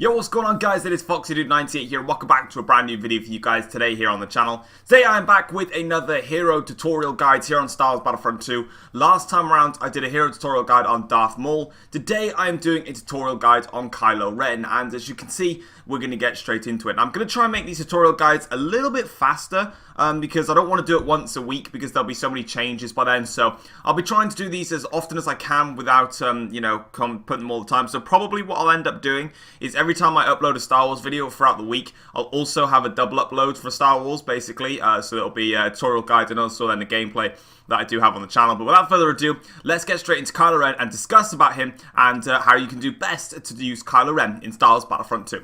Yo, what's going on, guys? It is FoxydudePlays here. Welcome back to a brand new video for you guys today here on the channel. Today I am back with another hero tutorial guide here on Star Wars Battlefront 2. Last time around I did a hero tutorial guide on Darth Maul. Today I am doing a tutorial guide on Kylo Ren, and as you can see, we're going to get straight into it. I'm going to try and make these tutorial guides a little bit faster because I don't want to do it once a week because there'll be so many changes by then. So I'll be trying to do these as often as I can without, putting them all the time. So probably what I'll end up doing is every time I upload a Star Wars video throughout the week, I'll also have a double upload for Star Wars, basically. So it'll be a tutorial guide and also then the gameplay that I do have on the channel. But without further ado, let's get straight into Kylo Ren and discuss about him and how you can do best to use Kylo Ren in Star Wars Battlefront 2.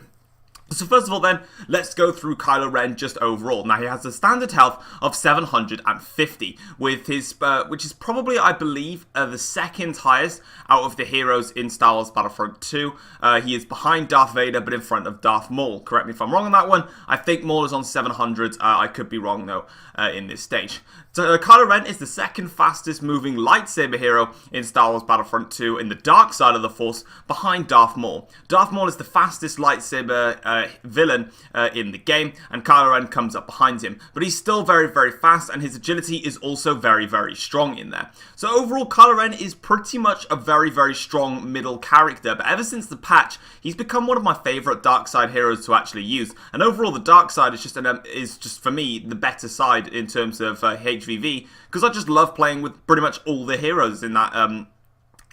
So first of all then, let's go through Kylo Ren just overall. Now he has a standard health of 750, with his, which is probably, I believe, the second highest out of the heroes in Star Wars Battlefront 2. He is behind Darth Vader, but in front of Darth Maul. Correct me if I'm wrong on that one. I think Maul is on 700. I could be wrong though in this stage. So Kylo Ren is the second fastest moving lightsaber hero in Star Wars Battlefront 2 in the dark side of the Force, behind Darth Maul. Darth Maul is the fastest lightsaber villain in the game, and Kylo Ren comes up behind him. But he's still very, very fast, and his agility is also very, very strong in there. So overall, Kylo Ren is pretty much a very, very strong middle character. But ever since the patch, he's become one of my favourite dark side heroes to actually use. And overall, the dark side is just for me the better side in terms of HVV, because I just love playing with pretty much all the heroes in that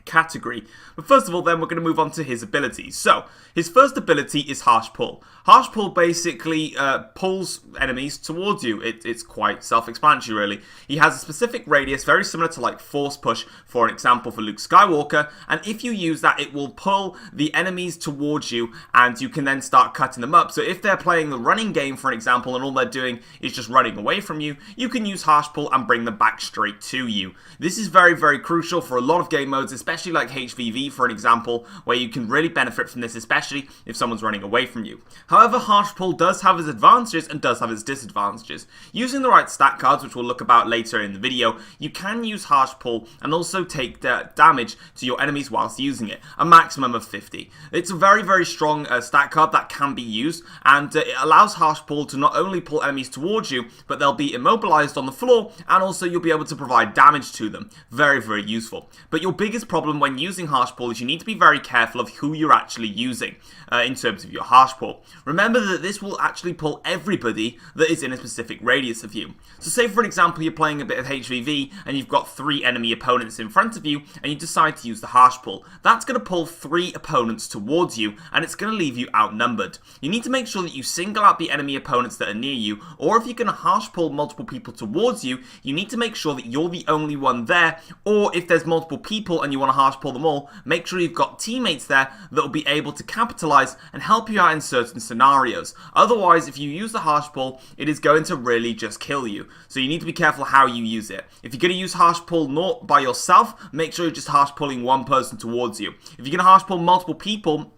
category. But first of all then, we're going to move on to his abilities. So his first ability is Harsh Pull. Harsh Pull basically pulls enemies towards you. It's quite self-explanatory really. He has a specific radius, very similar to like Force Push, for an example, for Luke Skywalker, and if you use that, it will pull the enemies towards you, and you can then start cutting them up. So if they're playing the running game, for an example, and all they're doing is just running away from you, you can use Harsh Pull and bring them back straight to you. This is very, very crucial for a lot of game modes, especially like HVV, for an example, where you can really benefit from this, especially if someone's running away from you. However, Harsh Pull does have its advantages and does have its disadvantages. Using the right stat cards, which we'll look about later in the video, you can use Harsh Pull and also take damage to your enemies whilst using it, a maximum of 50. It's a very, very strong stat card that can be used, and it allows Harsh Pull to not only pull enemies towards you, but they'll be immobilized on the floor, and also you'll be able to provide damage to them. Very, very useful. But your biggest problem when using Harsh Pull is you need to be very careful of who you're actually using in terms of your Harsh Pull. Remember that this will actually pull everybody that is in a specific radius of you. So say for an example you're playing a bit of HVV and you've got 3 enemy opponents in front of you and you decide to use the Harsh Pull. That's going to pull 3 opponents towards you and it's going to leave you outnumbered. You need to make sure that you single out the enemy opponents that are near you, or if you're going to Harsh Pull multiple people towards you, you need to make sure that you're the only one there, or if there's multiple people and you want to Harsh Pull them all, make sure you've got teammates there that will be able to capitalize and help you out in certain scenarios. Otherwise, if you use the Harsh Pull, it is going to really just kill you. So you need to be careful how you use it. If you're going to use Harsh Pull not by yourself, make sure you're just Harsh Pulling one person towards you. If you're going to Harsh Pull multiple people,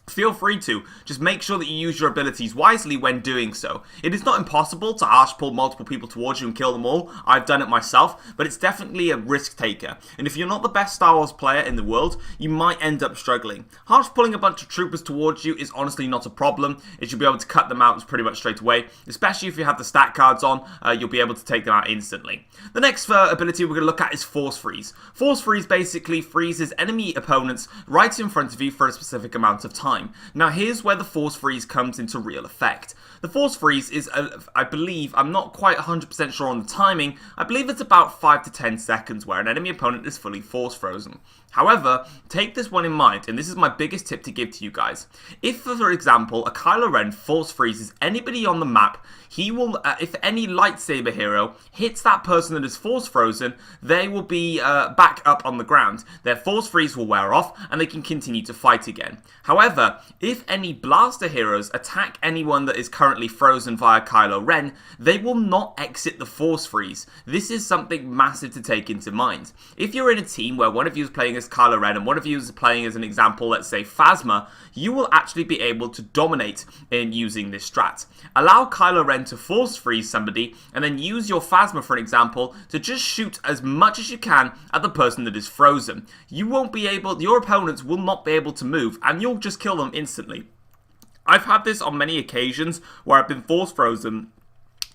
feel free to. Just make sure that you use your abilities wisely when doing so. It is not impossible to Harsh Pull multiple people towards you and kill them all. I've done it myself, but it's definitely a risk taker. And if you're not the best Star Wars player in the world, you might end up struggling. Harsh Pulling a bunch of troopers towards you is honestly not a problem, as you'll be able to cut them out pretty much straight away. Especially if you have the stat cards on, you'll be able to take them out instantly. The next ability we're going to look at is Force Freeze. Force Freeze basically freezes enemy opponents right in front of you for a specific amount of time. Now here's where the Force Freeze comes into real effect. The Force Freeze is, I believe, I'm not quite 100% sure on the timing, I believe it's about 5 to 10 seconds where an enemy opponent is fully force frozen. However, take this one in mind, and this is my biggest tip to give to you guys. If, for example, a Kylo Ren force freezes anybody on the map, he will, if any lightsaber hero hits that person that is force frozen, they will be back up on the ground. Their force freeze will wear off, and they can continue to fight again. However, if any blaster heroes attack anyone that is currently frozen via Kylo Ren, they will not exit the force freeze. This is something massive to take into mind. If you're in a team where one of you is playing as Kylo Ren and one of you is playing as an example, let's say Phasma, you will actually be able to dominate in using this strat. Allow Kylo Ren to force freeze somebody and then use your Phasma, for an example, to just shoot as much as you can at the person that is frozen. You won't be able, your opponents will not be able to move and you'll just kill them instantly. I've had this on many occasions where I've been force frozen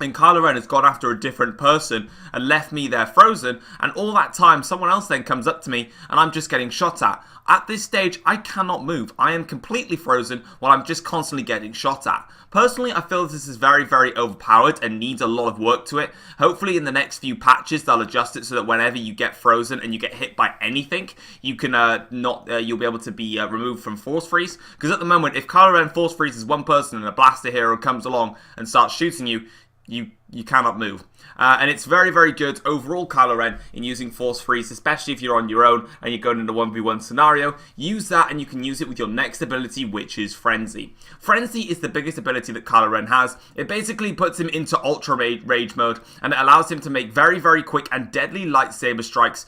and Kylo Ren has gone after a different person and left me there frozen, and all that time someone else then comes up to me and I'm just getting shot at. At this stage, I cannot move. I am completely frozen while I'm just constantly getting shot at. Personally, I feel this is very, very overpowered and needs a lot of work to it. Hopefully in the next few patches they'll adjust it so that whenever you get frozen and you get hit by anything, you can you'll be able to be removed from force freeze. Because at the moment, if Kylo Ren force freezes one person and a blaster hero comes along and starts shooting you, you cannot move. And it's very, very good overall, Kylo Ren, in using Force Freeze, especially if you're on your own and you're going into a 1v1 scenario. Use that and you can use it with your next ability, which is Frenzy. Frenzy is the biggest ability that Kylo Ren has. It basically puts him into Ultra Rage mode and it allows him to make very, very quick and deadly lightsaber strikes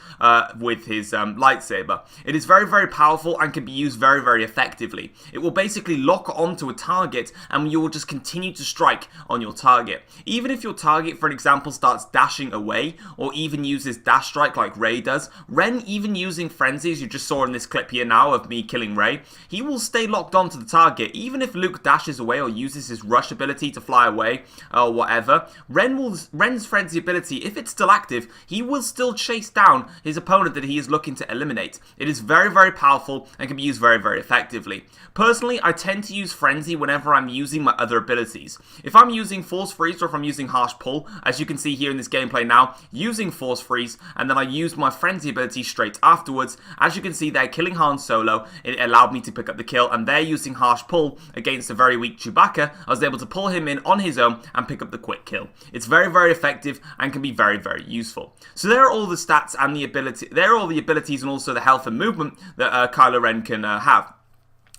with his lightsaber. It is very, very powerful and can be used very, very effectively. It will basically lock onto a target and you will just continue to strike on your target. Even if your target, for example, starts dashing away or even uses dash strike like Rey does, Ren, even using Frenzy, as you just saw in this clip here now of me killing Rey, he will stay locked onto the target. Even if Luke dashes away or uses his rush ability to fly away or whatever, Ren's Frenzy ability, if it's still active, he will still chase down his opponent that he is looking to eliminate. It is very, very powerful and can be used very, very effectively. Personally, I tend to use Frenzy whenever I'm using my other abilities. If I'm using Force Freeze or if I'm using Harsh Pull, as you can see here in this gameplay now, using Force Freeze, and then I used my Frenzy ability straight afterwards. As you can see there, killing Han Solo, it allowed me to pick up the kill, and there using Harsh Pull against a very weak Chewbacca, I was able to pull him in on his own and pick up the quick kill. It's very, very effective and can be very, very useful. So there are all the stats and the ability, there are all the abilities and also the health and movement that Kylo Ren can have.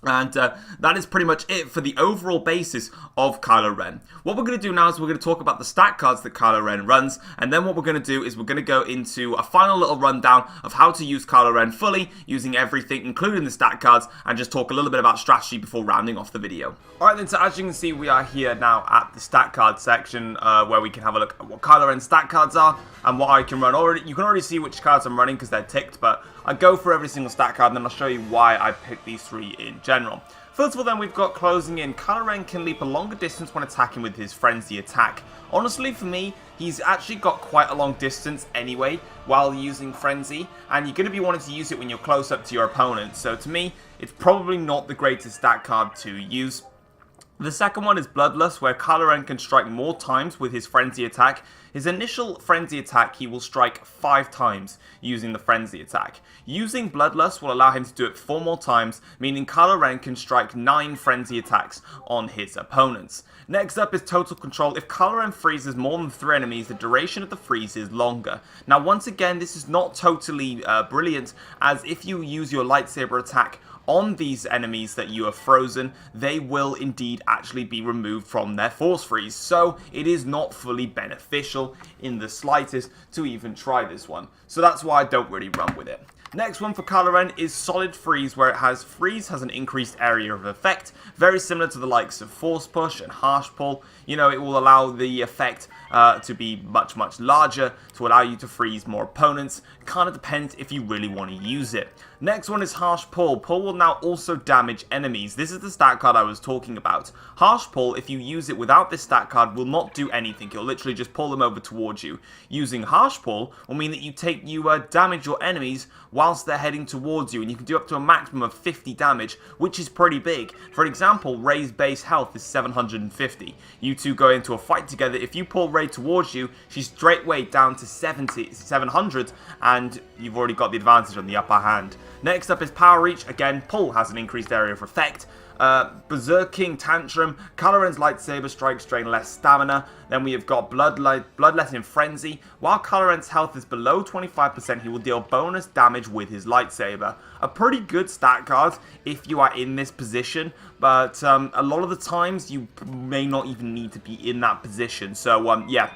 And that is pretty much it for the overall basis of Kylo Ren. What we're going to do now is we're going to talk about the stat cards that Kylo Ren runs, and then what we're going to do is we're going to go into a final little rundown of how to use Kylo Ren fully, using everything, including the stat cards, and just talk a little bit about strategy before rounding off the video. Alright then, so as you can see, we are here now at the stat card section, where we can have a look at what Kylo Ren's stat cards are, and what I can run already. You can already see which cards I'm running because they're ticked, but I go for every single stat card, and then I'll show you why I picked these three in general. First of all then, we've got closing in. Kylo Ren can leap a longer distance when attacking with his Frenzy attack. Honestly, for me, he's actually got quite a long distance anyway while using Frenzy, and you're going to be wanting to use it when you're close up to your opponent. So to me, it's probably not the greatest stat card to use. The second one is Bloodlust, where Kylo Ren can strike more times with his Frenzy attack. His initial Frenzy attack, he will strike 5 times using the Frenzy attack. Using Bloodlust will allow him to do it 4 more times, meaning Kylo Ren can strike 9 Frenzy attacks on his opponents. Next up is Total Control. If Kylo Ren freezes more than 3 enemies, the duration of the freeze is longer. Now once again, this is not totally brilliant, as if you use your lightsaber attack on these enemies that you are frozen, they will indeed actually be removed from their force freeze. So it is not fully beneficial in the slightest to even try this one. So that's why I don't really run with it. Next one for Kylo Ren is Solid Freeze, where Freeze has an increased area of effect, very similar to the likes of Force Push and Harsh Pull. You know, it will allow the effect to be much, much larger to allow you to freeze more opponents. Kind of depends if you really want to use it. Next one is Harsh Pull. Pull will now also damage enemies. This is the stat card I was talking about. Harsh Pull, if you use it without this stat card, will not do anything. It'll literally just pull them over towards you. Using Harsh Pull will mean that you damage your enemies whilst they're heading towards you, and you can do up to a maximum of 50 damage, which is pretty big. For example, Rey's base health is 750. You two go into a fight together. If you pull Rey towards you, she's straightway down to 700, and you've already got the advantage on the upper hand. Next up is Power Reach. Again, Pull has an increased area of effect. BERSERKING, Tantrum, Kylo Ren's lightsaber strikes drain less stamina. Then we have got Bloodletting, Frenzy. While Kylo Ren's health is below 25%, he will deal bonus damage with his lightsaber. A pretty good stat card if you are in this position, but a lot of the times you may not even need to be in that position. So yeah.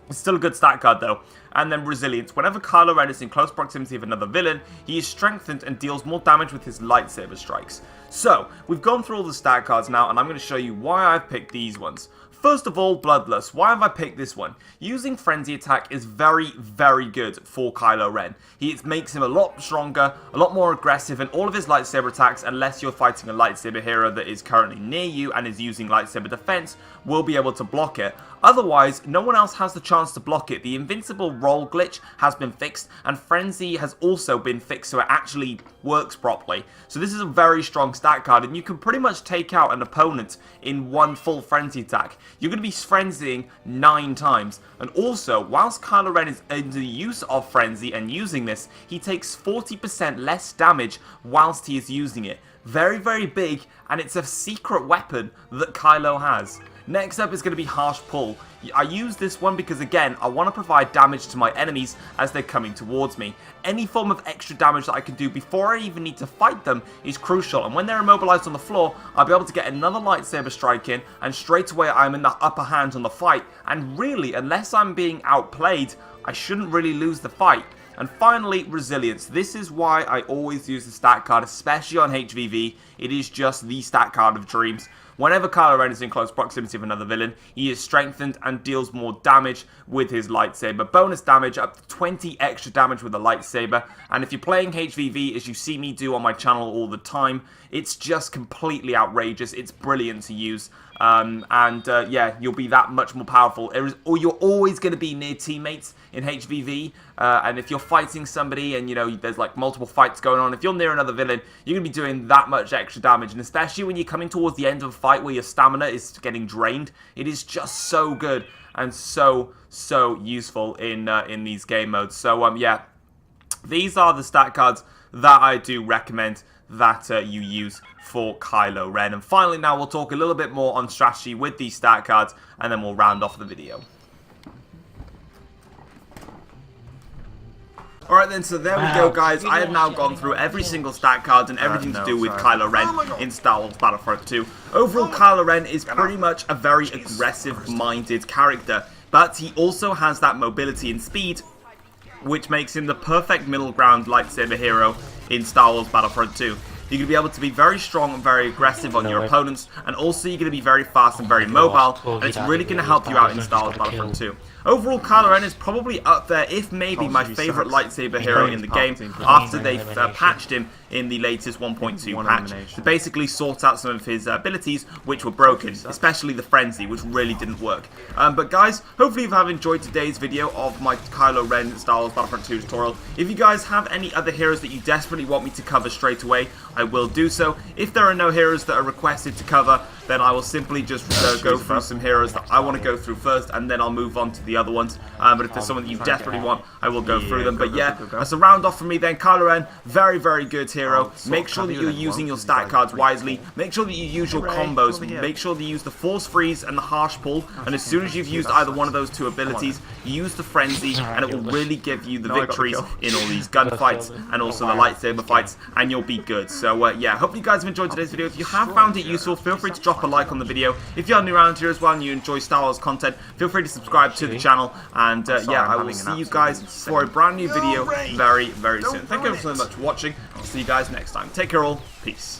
It's still a good stat card though. And then Resilience. Whenever Kylo Ren is in close proximity of another villain, he is strengthened and deals more damage with his lightsaber strikes. So, we've gone through all the stat cards now, and I'm going to show you why I've picked these ones. First of all, Bloodlust. Why have I picked this one? Using Frenzy Attack is very, very good for Kylo Ren. It makes him a lot stronger, a lot more aggressive, and all of his lightsaber attacks, unless you're fighting a lightsaber hero that is currently near you and is using lightsaber defense, will be able to block it. Otherwise, no one else has the chance to block it. The invincible roll glitch has been fixed, and Frenzy has also been fixed so it actually works properly. So this is a very strong stat card, and you can pretty much take out an opponent in one full Frenzy attack. You're going to be frenzying 9 times. And also, whilst Kylo Ren is in the use of Frenzy and using this, he takes 40% less damage whilst he is using it. Very, very big, and it's a secret weapon that Kylo has. Next up is going to be Harsh Pull. I use this one because, again, I want to provide damage to my enemies as they're coming towards me. Any form of extra damage that I can do before I even need to fight them is crucial, and when they're immobilized on the floor, I'll be able to get another lightsaber strike in, and straight away I'm in the upper hand on the fight, and really, unless I'm being outplayed, I shouldn't really lose the fight. And finally, Resilience. This is why I always use the stat card, especially on HVV. It is just the stat card of dreams. Whenever Kylo Ren is in close proximity of another villain, he is strengthened and deals more damage with his lightsaber. Bonus damage, up to 20 extra damage with a lightsaber. And if you're playing HVV, as you see me do on my channel all the time, it's just completely outrageous. It's brilliant to use. Yeah, you'll be that much more powerful. Or you're always going to be near teammates in HVV, and if you're fighting somebody and, you know, there's like multiple fights going on, if you're near another villain, you're going to be doing that much extra damage, and especially when you're coming towards the end of a fight where your stamina is getting drained, it is just so good and so useful in these game modes. So, yeah, these are the stat cards that I do recommend that you use for Kylo Ren. And finally, now we'll talk a little bit more on strategy with these stat cards, and then we'll round off the video. Alright then, so there we go, guys. I have now gone through every single stat card and everything to do with Kylo Ren in Star Wars Battlefront 2. Overall, Kylo Ren is pretty much a very aggressive-minded character, but he also has that mobility and speed, which makes him the perfect middle ground lightsaber hero in Star Wars Battlefront 2. You're going to be able to be very strong and very aggressive on your opponents, and also you're going to be very fast and very mobile, and it's really going to help you out in Star Wars Battlefront 2. Overall, Kylo Ren is probably up there, if maybe my favourite lightsaber hero in the game, after they've patched him in the latest 1.2 patch to basically sort out some of his abilities which were broken, especially the Frenzy, which really didn't work. But guys, hopefully you have enjoyed today's video of my Kylo Ren Star Wars Battlefront 2 tutorial. If you guys have any other heroes that you desperately want me to cover straight away, I will do so. If there are no heroes that are requested to cover, then I will simply just go through some heroes that I want to go through first, and then I'll move on to the other ones. But if there's someone that you desperately want, I will go through them. But yeah, that's a round off from me then. Kylo Ren, very, very good hero. Make sure that you're using your stat cards wisely. Make sure that you use your combos. Make sure that you use the Force Freeze and the Harsh Pull. And as soon as you've used either one of those two abilities, use the Frenzy, and it will really give you the victories in all these gunfights and also the lightsaber fights, and you'll be good. So yeah, hope you guys have enjoyed today's video. If you have found it useful, feel free to drop a like on the video. If you are new around here as well and you enjoy Star Wars content, feel free to subscribe to the channel. And yeah, I will see you guys for a brand new video very, very soon. Thank you so much for watching. I'll see you guys next time. Take care all. Peace.